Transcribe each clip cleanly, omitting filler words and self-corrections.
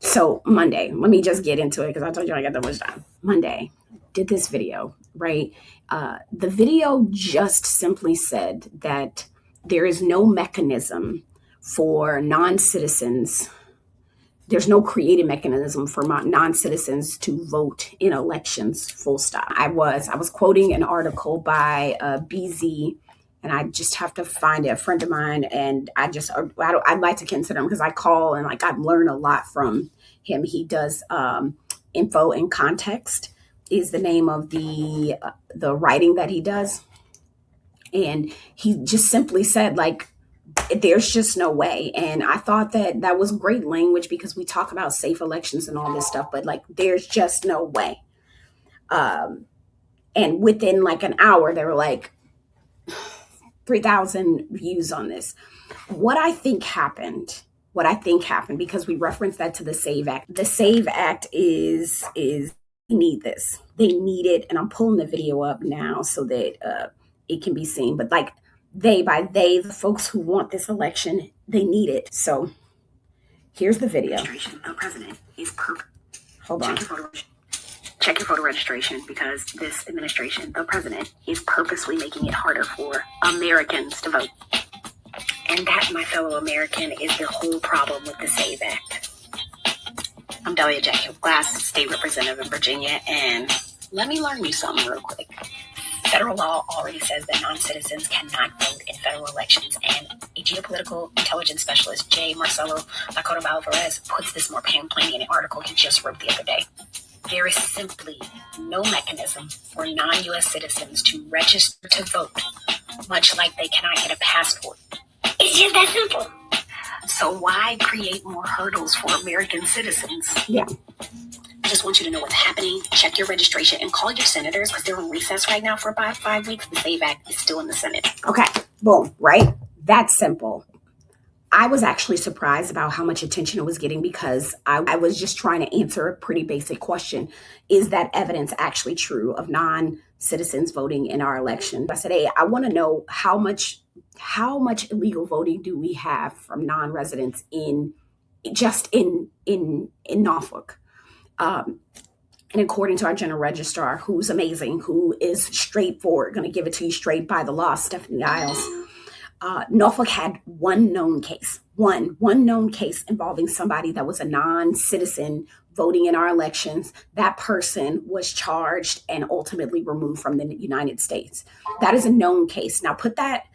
So Monday, let me just get into it because I told you I got that much time. Monday, did this video, right? The video just simply said that there is no mechanism for non-citizens. There's no created mechanism for non-citizens to vote in elections. Full stop. I was quoting an article by BZ, and I just have to find it. A friend of mine, and I'd like to consider him because I call and like I've learned a lot from him. He does info and context is the name of the writing that he does, and he just simply said like there's just no way. And I thought that that was great language because we talk about safe elections and all this stuff, but like there's just no way. Um, and within like an hour, there were like 3,000 views on this. What I think happened, because we referenced that to the SAVE Act. The SAVE Act is they need this. They need it, and I'm pulling the video up now so that it can be seen. But like the folks who want this election, they need it. So here's the video. Registration of president is perfect. Hold on. Check your voter registration because this administration, the president, is purposely making it harder for Americans to vote. And that, my fellow American, is the whole problem with the SAVE Act. I'm Delia Jacob Glass, state representative in Virginia, and let me learn you something real quick. Federal law already says that non-citizens cannot vote in federal elections, and a geopolitical intelligence specialist, J. Marcelo Lakota Alvarez, puts this more plainly in an article he just wrote the other day. There is simply no mechanism for non-U.S. citizens to register to vote, much like they cannot get a passport. It's just that simple. So why create more hurdles for American citizens? Yeah. I just want you to know what's happening. Check your registration and call your senators because they're on recess right now for about 5 weeks. The SAVE Act is still in the Senate. Okay, boom, right? That's simple. I was actually surprised about how much attention it was getting because I was just trying to answer a pretty basic question. Is that evidence actually true of non-citizens voting in our election? I said, hey, I want to know how much illegal voting do we have from non-residents in Norfolk? And according to our general registrar, who's amazing, who is straightforward, going to give it to you straight by the law, Stephanie Isles, Norfolk had one known case involving somebody that was a non-citizen voting in our elections. That person was charged and ultimately removed from the United States. That is a known case. Now put that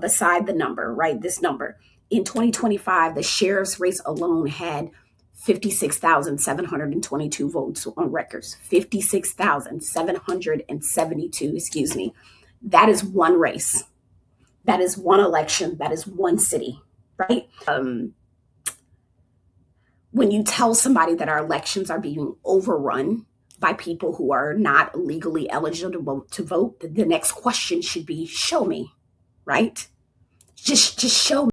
beside the number, right? This number. In 2025, the sheriff's race alone had 56,722 votes on records. 56,772, excuse me. That is one race. That is one election. That is one city, right? When you tell somebody that our elections are being overrun by people who are not legally eligible to vote, the next question should be, show me, right? Just show me.